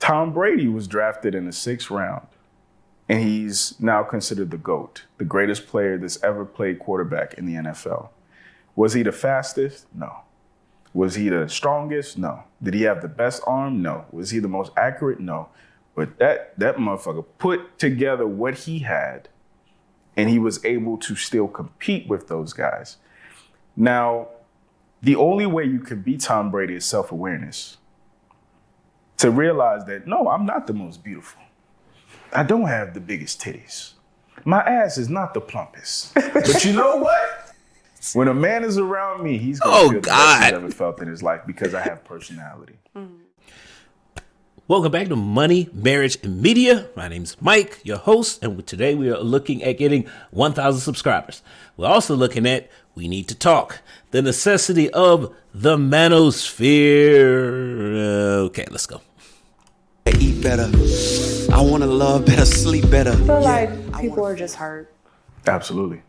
Tom Brady was drafted in the 6th round, and he's now considered the GOAT, the greatest player that's ever played quarterback in the NFL. Was he the fastest? No. Was he the strongest? No. Did he have the best arm? No. Was he the most accurate? No. But that motherfucker put together what he had, and he was able to still compete with those guys. Now, the only way you can beat Tom Brady is self-awareness. To realize that, no, I'm not the most beautiful. I don't have the biggest titties. My ass is not the plumpest. But you know what? When a man is around me, he's going to feel the best he's ever felt in his life because I have personality. Welcome back to Money, Marriage, and Media. My name's Mike, your host, and today we are looking at getting 1,000 subscribers. We're also looking at We Need to Talk, the necessity of the manosphere. Okay, let's go. Eat better. I want to love better, sleep better. I feel like people are just hurt. Absolutely.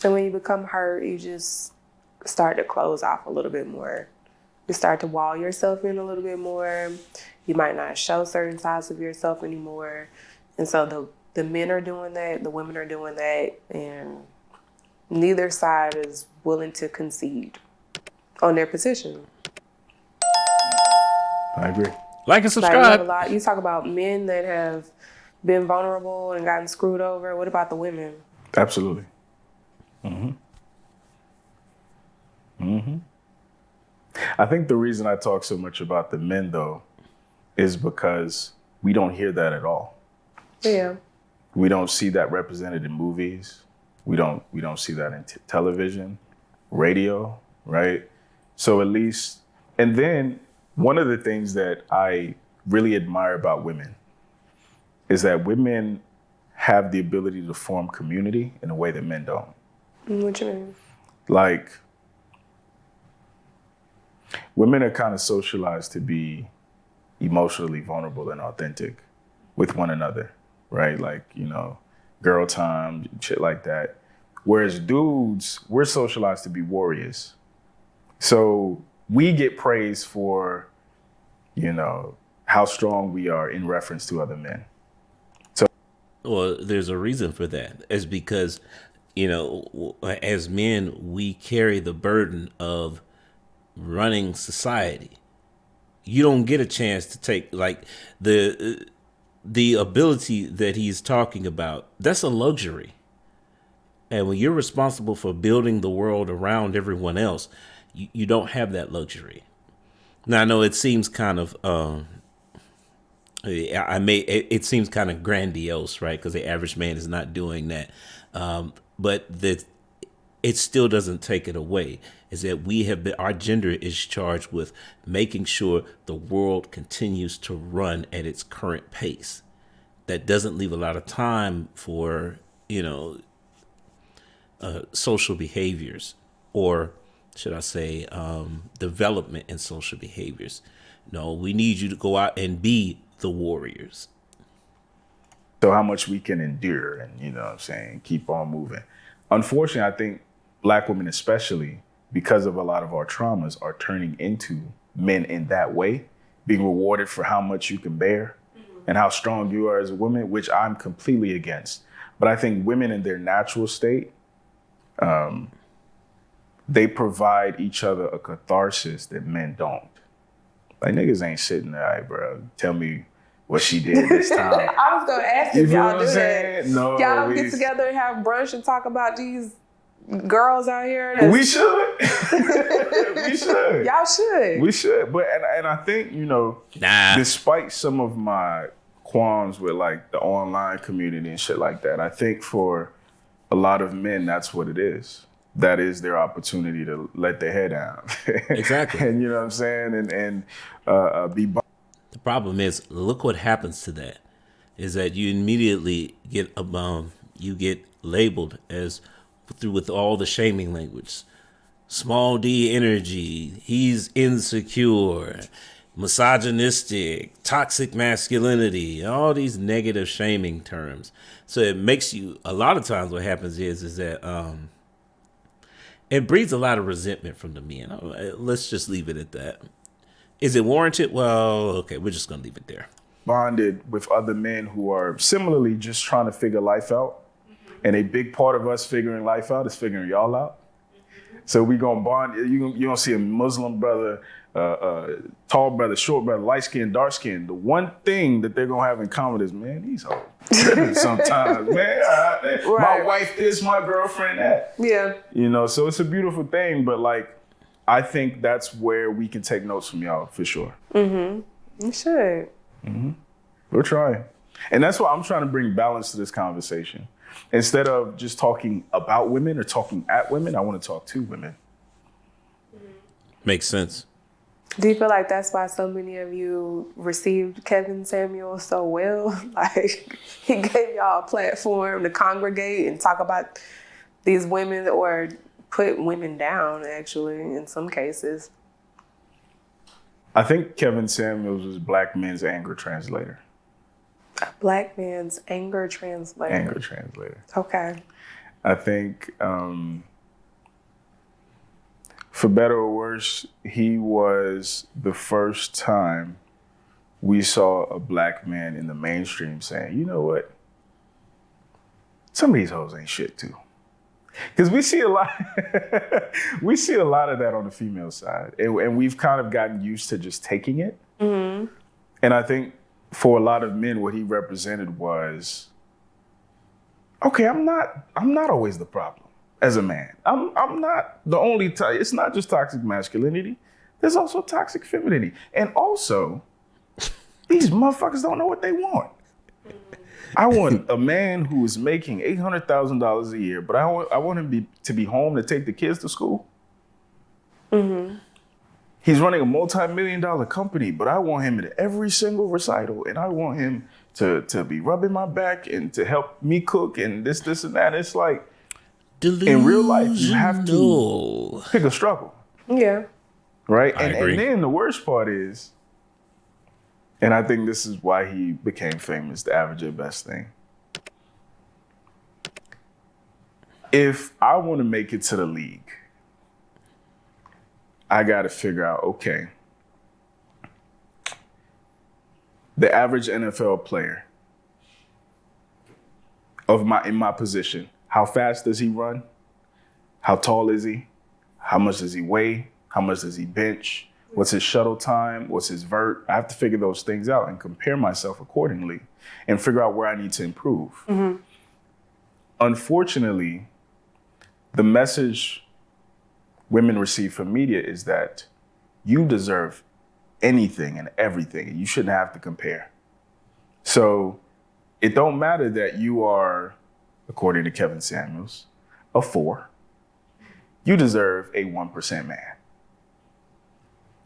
And when you become hurt, you just start to close off a little bit more. You start to wall yourself in a little bit more. You might not show certain sides of yourself anymore. And so the men are doing that, the women are doing that, and neither side is willing to concede on their position. I agree. Like and subscribe. You talk about men that have been vulnerable and gotten screwed over. What about the women? Absolutely. I think the reason I talk so much about the men, though, is because we don't hear that at all. Yeah. We don't see that represented in movies. We don't see that in television, radio, right? So at least, and then one of the things that I really admire about women is that women have the ability to form community in a way that men don't. What you mean? Like, women are kind of socialized to be emotionally vulnerable and authentic with one another, right? Like, girl time, shit like that. Whereas dudes, we're socialized to be warriors. So we get praised for, how strong we are in reference to other men. Well, there's a reason for that. It's because, as men, we carry the burden of running society. You don't get a chance to take, like, the ability that he's talking about. That's a luxury. And when you're responsible for building the world around everyone else, you don't have that luxury. Now, I know it seems kind of, it seems kind of grandiose, right? Because the average man is not doing that. But it still doesn't take it away. Is that our gender is charged with making sure the world continues to run at its current pace. That doesn't leave a lot of time for, social behaviors, or should I say, development in social behaviors. No, we need you to go out and be the warriors. So how much we can endure and, keep on moving. Unfortunately, I think Black women especially, because of a lot of our traumas, are turning into men in that way, being rewarded for how much you can bear and how strong you are as a woman, which I'm completely against. But I think women in their natural state, they provide each other a catharsis that men don't. Like, niggas ain't sitting there, all right, bro, tell me what she did this time. I was going to ask if y'all do that. No, y'all don't get together and have brunch and talk about these girls out here? We should. We should. Y'all should. We should. But and I think, despite some of my qualms with like the online community and shit like that, I think for a lot of men, that's what it is. That is their opportunity to let their head down. Exactly. And you know what I'm saying? And be. The problem is, look what happens to that, is that you immediately get you get labeled as with all the shaming language. Small D energy, he's insecure, misogynistic, toxic masculinity, all these negative shaming terms. So it makes you, a lot of times what happens is that it breeds a lot of resentment from the men. Let's just leave it at that. Is it warranted? Well, okay, we're just gonna leave it there. Bonded with other men who are similarly just trying to figure life out. And a big part of us figuring life out is figuring y'all out. So we gonna bond. You gonna see a Muslim brother, tall brother, short brother, light skin, dark skin. The one thing that they're gonna have in common is, man, these hoes. Sometimes, man, my wife this, my girlfriend that. Yeah. You know, so it's a beautiful thing. But like, I think that's where we can take notes from y'all for sure. You should. We're trying, and that's why I'm trying to bring balance to this conversation. Instead of just talking about women or talking at women, I want to talk to women. Makes sense. Do you feel like that's why so many of you received Kevin Samuel so well? Like, he gave y'all a platform to congregate and talk about these women, or put women down, actually, in some cases. I think Kevin Samuels was black men's anger translator. A black man's anger translator. Anger translator. Okay. I think, for better or worse, he was the first time we saw a black man in the mainstream saying, you know what? Some of these hoes ain't shit too. Because we see a lot of that on the female side. And we've kind of gotten used to just taking it. And I think for a lot of men, what he represented was, okay, I'm not always the problem as a man. I'm not the only it's not just toxic masculinity. There's also toxic femininity. And also, these motherfuckers don't know what they want. I want a man who is making $800,000 a year, but I want him to be home to take the kids to school. He's running a multi-million-dollar company, but I want him at every single recital, and I want him to be rubbing my back and to help me cook and this and that. It's like, in real life, you have to pick a struggle. Yeah. Right? I agree. And then the worst part is, and I think this is why he became famous, the average at best thing. If I want to make it to the league, I got to figure out, okay, the average NFL player in my position, how fast does he run? How tall is he? How much does he weigh? How much does he bench? What's his shuttle time? What's his vert? I have to figure those things out and compare myself accordingly and figure out where I need to improve. Unfortunately, the message women receive from media is that you deserve anything and everything, and you shouldn't have to compare. So it don't matter that you are, according to Kevin Samuels, a 4. You deserve a 1% man.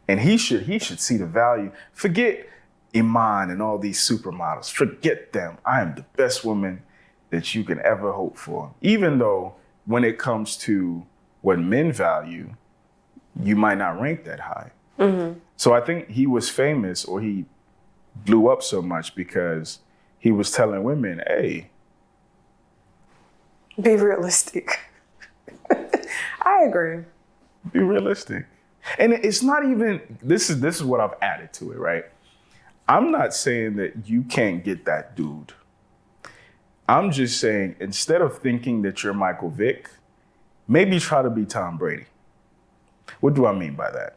And he should see the value. Forget Iman and all these supermodels. Forget them. I am the best woman that you can ever hope for. Even though when it comes to what men value, you might not rank that high. So I think he was famous, or he blew up so much because he was telling women, hey, be realistic. I agree. Be realistic. And it's not even, this is what I've added to it, right? I'm not saying that you can't get that dude. I'm just saying, instead of thinking that you're Michael Vick, maybe try to be Tom Brady. What do I mean by that?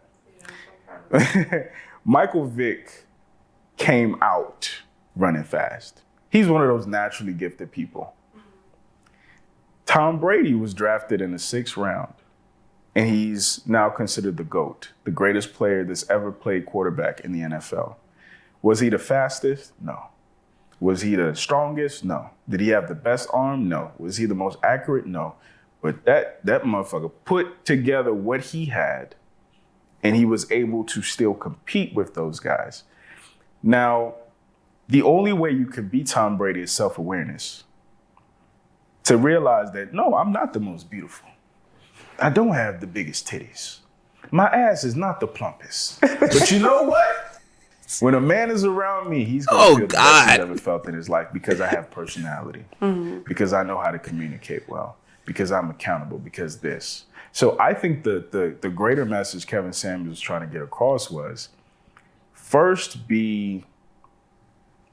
Michael Vick came out running fast. He's one of those naturally gifted people. Tom Brady was drafted in the 6th round, and he's now considered the GOAT, the greatest player that's ever played quarterback in the NFL. Was he the fastest? No. Was he the strongest? No. Did he have the best arm? No. Was he the most accurate? No. But that motherfucker put together what he had, and he was able to still compete with those guys. Now, the only way you can beat Tom Brady is self-awareness. To realize that, no, I'm not the most beautiful. I don't have the biggest titties. My ass is not the plumpest. But you know what? When a man is around me, he's going to feel the best he's ever felt in his life, because I have personality, because I know how to communicate well, because I'm accountable, because this. So I think the greater message Kevin Samuels was trying to get across was, first be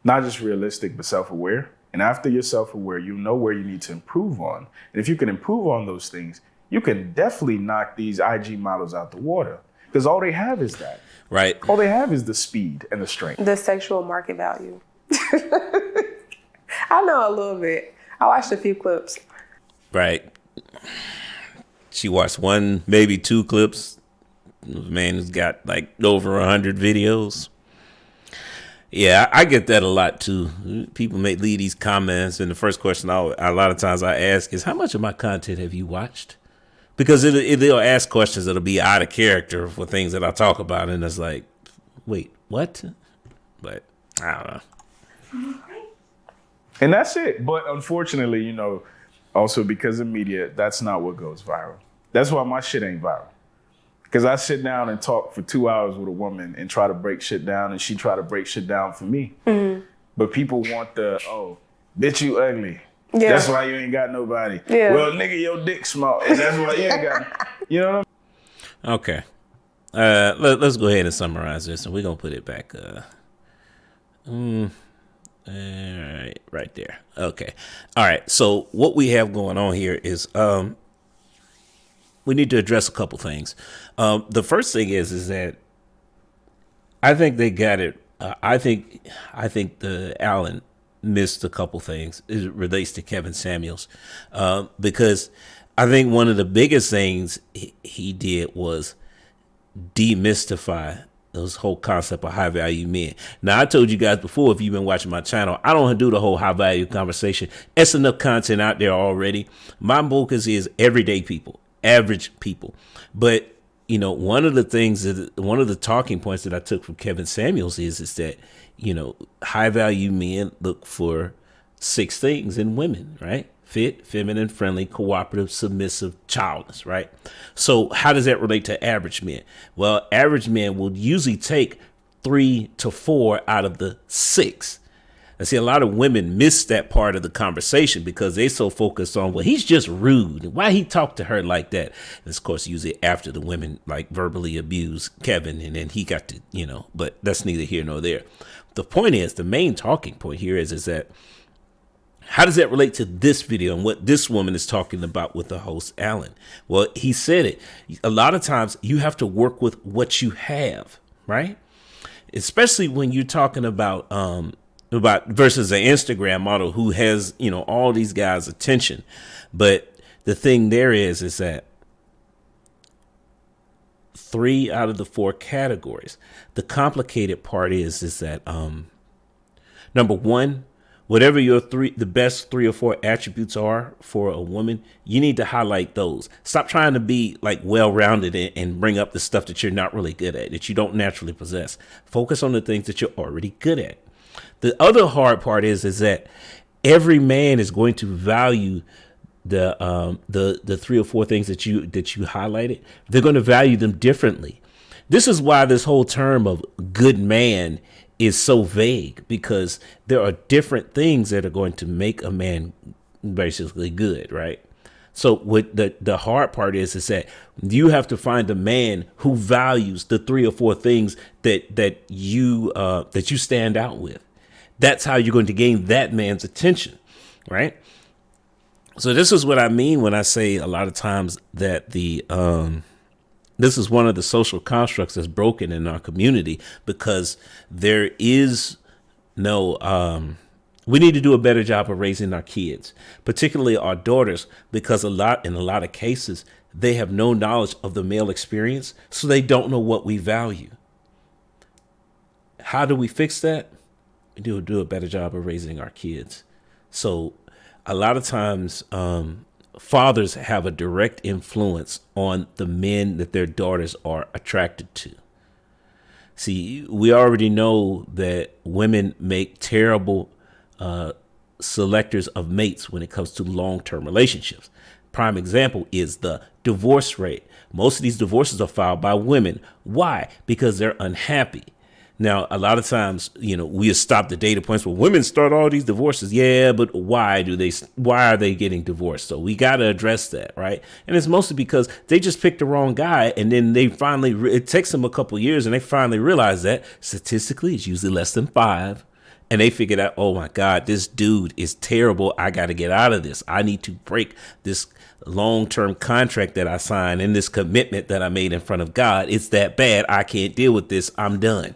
not just realistic, but self-aware. And after you're self-aware, you know where you need to improve on. And if you can improve on those things, you can definitely knock these IG models out the water, because all they have is that. Right. All they have is the speed and the strength. The sexual market value. I know a little bit. I watched a few clips. Right. She watched one, maybe 2 clips. The man who's got like over 100 videos. Yeah, I get that a lot too. People may leave these comments, and the first question a lot of times I ask is, how much of my content have you watched? Because they'll ask questions that'll be out of character for things that I talk about, and it's like, wait, what? But I don't know. And that's it. But unfortunately, you know, also because of media, that's not what goes viral. That's why my shit ain't viral. Because I sit down and talk for 2 hours with a woman and try to break shit down, and she try to break shit down for me. Mm-hmm. But people want bitch, you ugly. Yeah. That's why you ain't got nobody. Yeah. Well, nigga, your dick small. And that's why you ain't got, you know what I mean? Okay. Let's go ahead and summarize this, and we're going to put it back. Right there. Okay. All right. So what we have going on here is we need to address a couple things. The first thing is that I think they got it. I think the Allen missed a couple things. It relates to Kevin Samuels, because I think one of the biggest things he did was demystify this whole concept of high value men. Now, I told you guys before, if you've been watching my channel, I don't do the whole high value conversation. It's enough content out there already. My focus is everyday people, average people. But you know, one of the talking points that I took from Kevin Samuels is that, you know, high value men look for 6 things in women, right? Fit, feminine, friendly, cooperative, submissive, childless, right? So how does that relate to average men? Well, average men will usually take 3 to 4 out of the 6. I see a lot of women miss that part of the conversation because they so focused on, well, he's just rude. Why he talk to her like that? And of course, usually after the women like verbally abuse Kevin, and then he got to, you know, but that's neither here nor there. The point is, the main talking point here is that how does that relate to this video and what this woman is talking about with the host, Allen? Well, he said it. A lot of times you have to work with what you have, right? Especially when you're talking about versus an Instagram model who has, you know, all these guys' attention. But the thing there is that 3 out of the 4 categories. The complicated part is that number 1, whatever the best 3 or 4 attributes are for a woman, you need to highlight those. Stop trying to be like well-rounded and bring up the stuff that you're not really good at, that you don't naturally possess. Focus on the things that you're already good at. The other hard part is that every man is going to value the 3 or 4 things that you highlighted. They're going to value them differently. This is why this whole term of good man is so vague, because there are different things that are going to make a man basically good, right? So what the hard part is that you have to find a man who values the 3 or 4 things that you stand out with. That's how you're going to gain that man's attention, right? So this is what I mean when I say a lot of times that this is one of the social constructs that's broken in our community, because there is no, we need to do a better job of raising our kids, particularly our daughters, because in a lot of cases, they have no knowledge of the male experience, so they don't know what we value. How do we fix that? We do a better job of raising our kids. So a lot of times, fathers have a direct influence on the men that their daughters are attracted to. See, we already know that women make terrible selectors of mates when it comes to long-term relationships. Prime example is the divorce rate. Most of these divorces are filed by women. Why? Because they're unhappy. Now, a lot of times, we stop the data points. Well, women start all these divorces. Yeah, but why are they getting divorced? So we got to address that, right? And it's mostly because they just picked the wrong guy. And then it takes them a couple years and they finally realize that statistically it's usually less than 5. And they figured out, oh my God, this dude is terrible. I got to get out of this. I need to break this long-term contract that I signed and this commitment that I made in front of God. It's that bad. I can't deal with this. I'm done.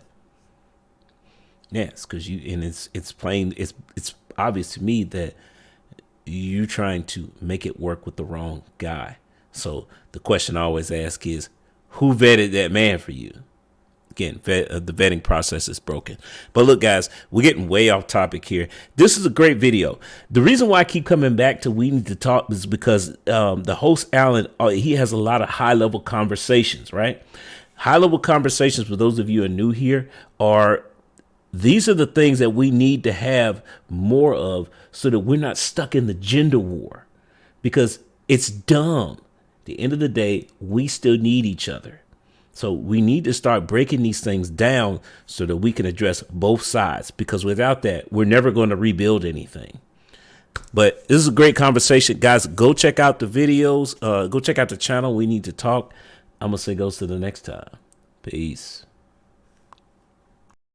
Yes, because it's plain. It's obvious to me that you're trying to make it work with the wrong guy. So the question I always ask is, who vetted that man for you? Again, the vetting process is broken. But look, guys, we're getting way off topic here. This is a great video. The reason why I keep coming back to We Need to Talk is because the host, Alan, he has a lot of high-level conversations, right? High-level conversations, for those of you who are new here, these are the things that we need to have more of so that we're not stuck in the gender war, because it's dumb. At the end of the day, we still need each other. So we need to start breaking these things down so that we can address both sides, because without that, we're never going to rebuild anything. But this is a great conversation. Guys, go check out the videos. Go check out the channel. We Need to Talk. I'm going to say goes to the next time. Peace.